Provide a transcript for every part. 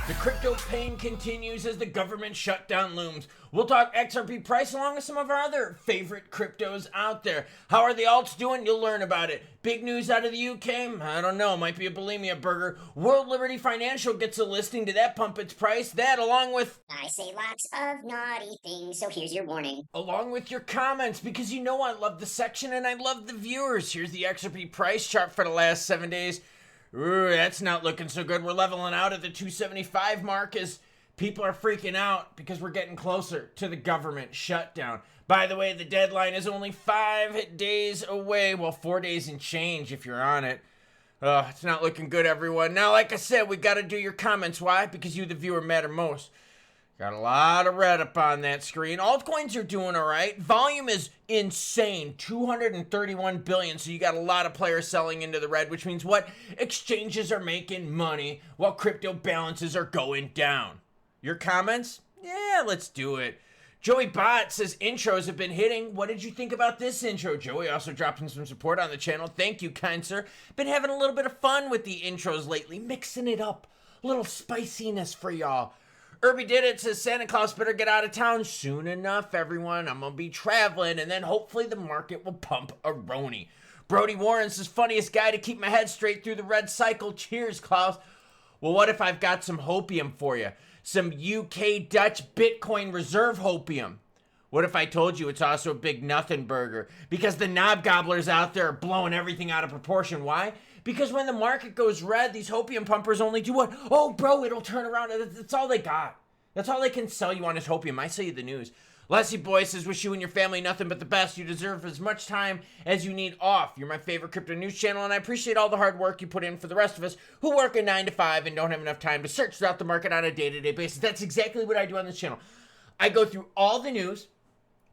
The crypto pain continues as the government shutdown looms. We'll talk XRP price along with some of our other favorite cryptos out there. How are the alts doing? You'll learn about it. Big news out of the UK? I don't know. Might be a bulimia burger. World Liberty Financial gets a listing. Did that pump its price? That along with... I say lots of naughty things, so here's your warning. Along with your comments, because you know I love the section and I love the viewers. Here's the XRP price chart for the last 7 days. Ooh, that's not looking so good. We're leveling out at the 275 mark as people are freaking out because we're getting closer to the government shutdown. By the way, the deadline is only 5 days away. Well, 4 days and change if you're on it. It's not looking good, everyone. Now, like I said, we got to do your comments. Why? Because you, the viewer, matter most. Got a lot of red up on that screen. Altcoins are doing all right. Volume is insane, 231 billion. So you got a lot of players selling into the red, which means what? Exchanges are making money while crypto balances are going down. Your comments? Yeah, let's do it. Joey Bot says intros have been hitting. What did you think about this intro, Joey? Also dropping some support on the channel. Thank you, kind sir. Been having a little bit of fun with the intros lately, mixing it up. A little spiciness for y'all. Irby did it, says Santa Claus better get out of town soon enough, everyone. I'm going to be traveling, and then hopefully the market will pump a Roni. Brody Warren says, funniest guy to keep my head straight through the red cycle. Cheers, Klaus. Well, what if I've got some hopium for you? Some UK Dutch Bitcoin reserve hopium. What if I told you it's also a big nothing burger? Because the knob gobblers out there are blowing everything out of proportion. Why? Because when the market goes red, these hopium pumpers only do what? Oh, bro, it'll turn around. That's all they got. That's all they can sell you on is hopium. I sell you the news. Leslie Boy says, wish you and your family nothing but the best. You deserve as much time as you need off. You're my favorite crypto news channel, and I appreciate all the hard work you put in for the rest of us who work a 9 to 5 and don't have enough time to search throughout the market on a day-to-day basis. That's exactly what I do on this channel. I go through all the news,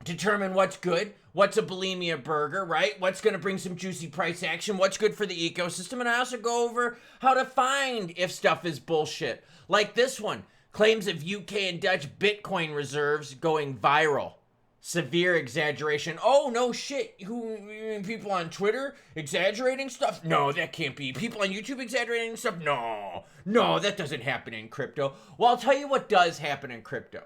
determine what's good, what's a bulimia burger, right? What's going to bring some juicy price action, what's good for the ecosystem, and I also go over how to find if stuff is bullshit. Like this one, claims of UK and Dutch Bitcoin reserves going viral. Severe exaggeration. Oh, no shit. Who, you mean people on Twitter exaggerating stuff? No, that can't be. People on YouTube exaggerating stuff? No, that doesn't happen in crypto. Well, I'll tell you what does happen in crypto.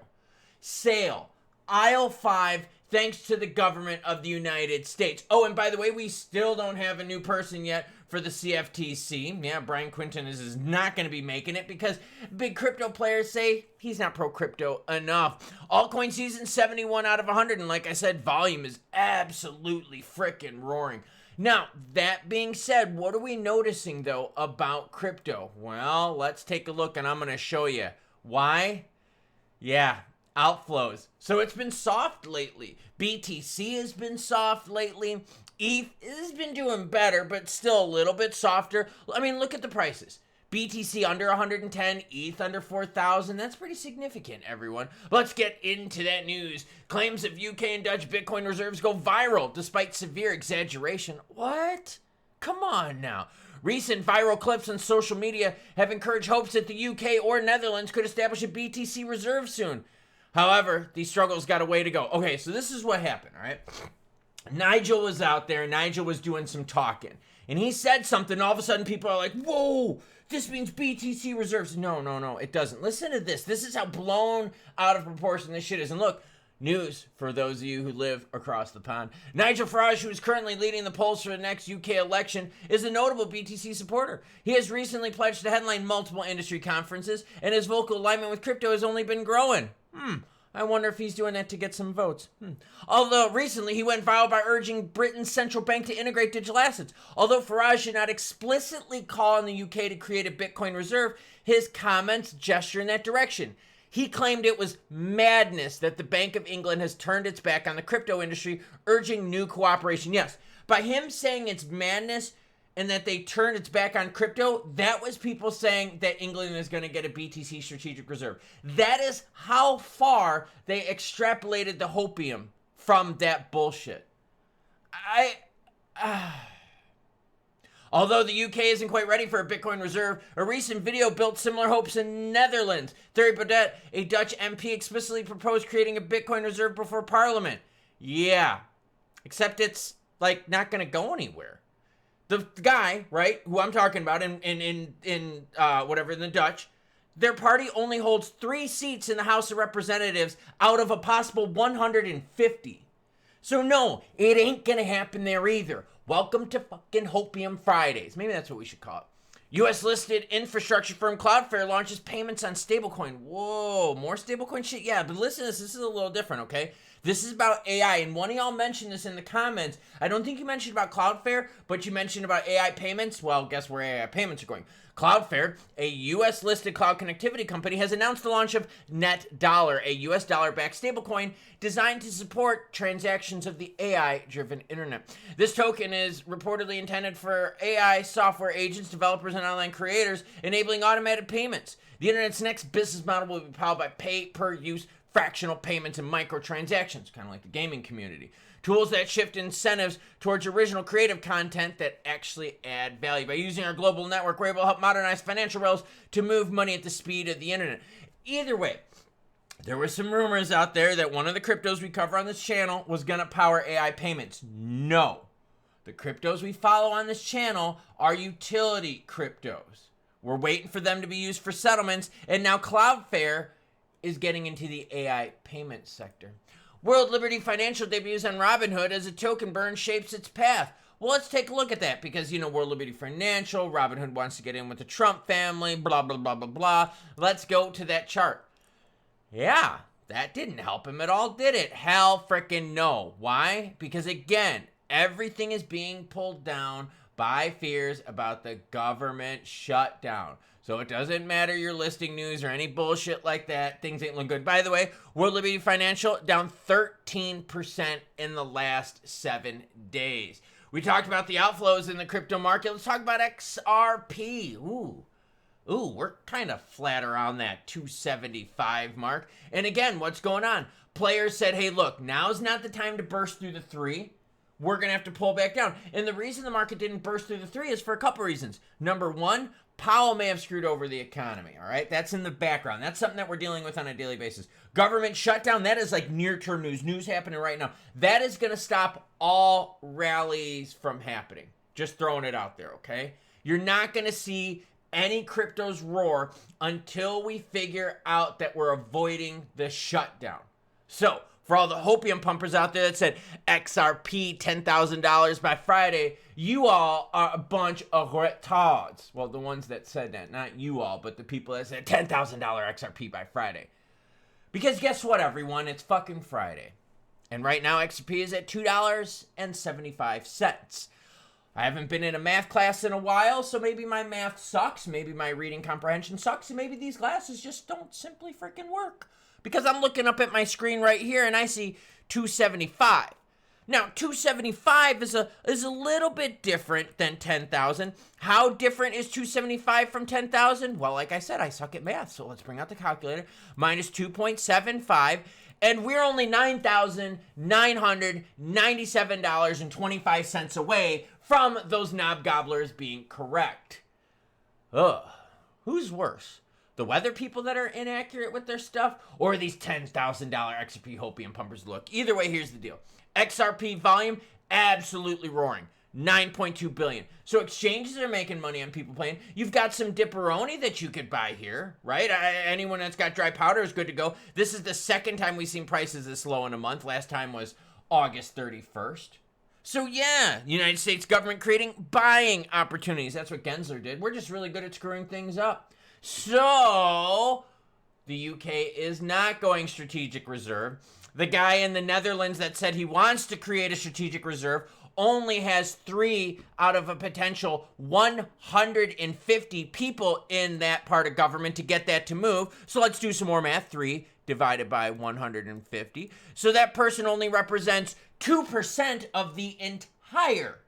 Sale. Aisle 5, thanks to the government of the United States. Oh, and by the way, we still don't have a new person yet for the CFTC. Yeah, Brian Quinton is not going to be making it because big crypto players say he's not pro-crypto enough. Altcoin season 71 out of 100, and like I said, volume is absolutely freaking roaring. Now, that being said, what are we noticing, though, about crypto? Well, let's take a look, and I'm going to show you. Why? Yeah. Outflows. So it's been soft lately. BTC has been soft lately. ETH has been doing better, but still a little bit softer. I mean, look at the prices. BTC under 110, ETH under 4,000. That's pretty significant, everyone. Let's get into that news. Claims of UK and Dutch Bitcoin reserves go viral despite severe exaggeration. What? Come on now. Recent viral clips on social media have encouraged hopes that the UK or Netherlands could establish a BTC reserve soon. However, these struggles got a way to go. Okay, so this is what happened, all right? Nigel was out there. Nigel was doing some talking. And he said something. All of a sudden, people are like, whoa, this means BTC reserves. No, it doesn't. Listen to this. This is how blown out of proportion this shit is. And look, news for those of you who live across the pond. Nigel Farage, who is currently leading the polls for the next UK election, is a notable BTC supporter. He has recently pledged to headline multiple industry conferences, and his vocal alignment with crypto has only been growing. I wonder if he's doing that to get some votes. Although recently he went viral by urging Britain's central bank to integrate digital assets. Although Farage did not explicitly call on the UK to create a Bitcoin reserve, his comments gesture in that direction. He claimed it was madness that the Bank of England has turned its back on the crypto industry, urging new cooperation. Yes, by him saying it's madness and that they turned its back on crypto, that was people saying that England is going to get a BTC strategic reserve. That is how far they extrapolated the hopium from that bullshit. Although the UK isn't quite ready for a Bitcoin reserve, a recent video built similar hopes in Netherlands. Thierry Baudet, a Dutch MP, explicitly proposed creating a Bitcoin reserve before Parliament. Yeah, except it's like not going to go anywhere. The guy, right, who I'm talking about in the Dutch, Their party only holds 3 seats in the House of Representatives out of a possible 150. So no, it ain't gonna happen there either. Welcome to fucking Hopium Fridays. Maybe that's what we should call it. U.S. listed infrastructure firm Cloudflare launches payments on stablecoin. Whoa, more stablecoin shit? Yeah, but listen to this. This is a little different, okay? This is about AI, and one of y'all mentioned this in the comments. I don't think you mentioned about Cloudflare, but you mentioned about AI payments. Well, guess where AI payments are going? Cloudflare, a U.S.-listed cloud connectivity company, has announced the launch of NetDollar, a U.S. dollar-backed stablecoin designed to support transactions of the AI-driven internet. This token is reportedly intended for AI software agents, developers, and online creators, enabling automated payments. The internet's next business model will be powered by pay-per-use fractional payments and microtransactions, kind of like the gaming community. Tools that shift incentives towards original creative content that actually add value. By using our global network, we're able to help modernize financial rails to move money at the speed of the internet. Either way, there were some rumors out there that one of the cryptos we cover on this channel was going to power AI payments. No. The cryptos we follow on this channel are utility cryptos. We're waiting for them to be used for settlements, and now Cloudflare is getting into the AI payment sector. World Liberty Financial debuts on Robinhood as a token burn shapes its path. Well, let's take a look at that because, World Liberty Financial, Robinhood wants to get in with the Trump family, blah, blah, blah, blah, blah. Let's go to that chart. Yeah, that didn't help him at all, did it? Hell frickin' no. Why? Because, again, everything is being pulled down by fears about the government shutdown. So it doesn't matter your listing news or any bullshit like that. Things ain't looking good. By the way, World Liberty Financial down 13% in the last 7 days. We talked about the outflows in the crypto market. Let's talk about XRP. Ooh, we're kind of flat around that 275 mark. And again, what's going on? Players said, hey, look, now's not the time to burst through the 3. We're going to have to pull back down. And the reason the market didn't burst through the 3 is for a couple reasons. Number one, Powell may have screwed over the economy, all right? That's in the background. That's something that we're dealing with on a daily basis. Government shutdown, that is like near-term news happening right now. That is going to stop all rallies from happening. Just throwing it out there, okay? You're not going to see any cryptos roar until we figure out that we're avoiding the shutdown. So, for all the hopium pumpers out there that said XRP $10,000 by Friday, you all are a bunch of retards. Well, the ones that said that, not you all, but the people that said $10,000 XRP by Friday. Because guess what, everyone? It's fucking Friday. And right now, XRP is at $2.75. I haven't been in a math class in a while, so maybe my math sucks, maybe my reading comprehension sucks, and maybe these glasses just don't simply freaking work. Because I'm looking up at my screen right here and I see 275. Now, 275 is a little bit different than 10,000. How different is 275 from 10,000? Well, like I said, I suck at math, so let's bring out the calculator. Minus 2.75, and we're only $9,997.25 away from those knob gobblers being correct. Ugh, who's worse? The weather people that are inaccurate with their stuff, or these $10,000 XRP hopium pumpers? Look, either way, here's the deal. XRP volume, absolutely roaring. 9.2 billion. So exchanges are making money on people playing. You've got some dipperoni that you could buy here, right? Anyone that's got dry powder is good to go. This is the second time we've seen prices this low in a month. Last time was August 31st. So yeah, United States government creating buying opportunities. That's what Gensler did. We're just really good at screwing things up. So the UK is not going strategic reserve. The guy in the Netherlands that said he wants to create a strategic reserve only has 3 out of a potential 150 people in that part of government to get that to move. So let's do some more math. 3 divided by 150. So that person only represents 2% of the entire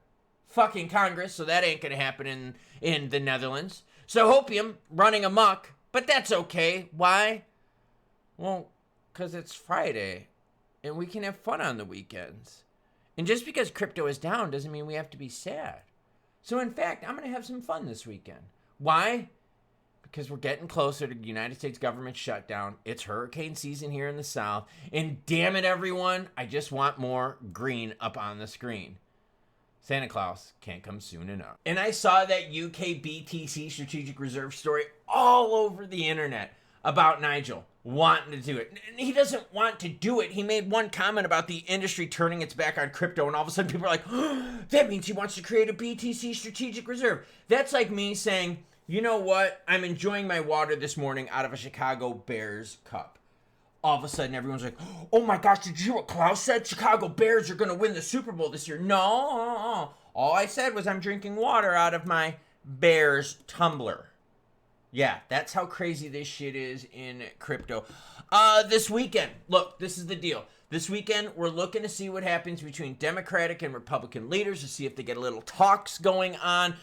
fucking Congress. So that ain't gonna happen in the Netherlands. So hopium running amok, but that's okay. Why? Well, because it's Friday and we can have fun on the weekends. And just because crypto is down doesn't mean we have to be sad. So in fact, I'm going to have some fun this weekend. Why? Because we're getting closer to the United States government shutdown. It's hurricane season here in the South. And damn it, everyone, I just want more green up on the screen. Santa Claus can't come soon enough. And I saw that UK BTC strategic reserve story all over the internet about Nigel wanting to do it. And he doesn't want to do it. He made one comment about the industry turning its back on crypto, and all of a sudden people are like, oh, that means he wants to create a BTC strategic reserve. That's like me saying, you know what? I'm enjoying my water this morning out of a Chicago Bears cup. All of a sudden, everyone's like, oh my gosh, did you hear what Klaus said? Chicago Bears are going to win the Super Bowl this year. No. All I said was I'm drinking water out of my Bears tumbler. Yeah, that's how crazy this shit is in crypto. This weekend, look, this is the deal. This weekend, we're looking to see what happens between Democratic and Republican leaders to see if they get a little talks going on.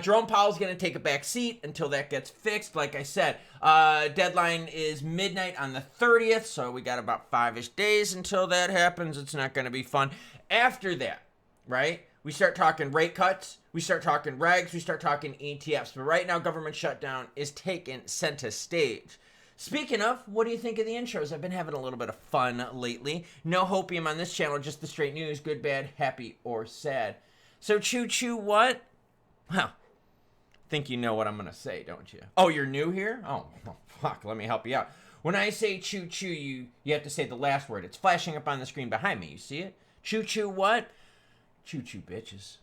Jerome Powell's going to take a back seat until that gets fixed. Like I said, deadline is midnight on the 30th, so we got about 5-ish days until that happens. It's not going to be fun. After that, right, we start talking rate cuts, we start talking regs, we start talking ETFs. But right now, government shutdown is taking center stage. Speaking of, what do you think of the intros? I've been having a little bit of fun lately. No hopium on this channel, just the straight news, good, bad, happy, or sad. So choo-choo what? Well, think you know what I'm going to say, don't you? Oh, you're new here? Oh, fuck, let me help you out. When I say choo-choo, you have to say the last word. It's flashing up on the screen behind me. You see it? Choo-choo what? Choo-choo bitches.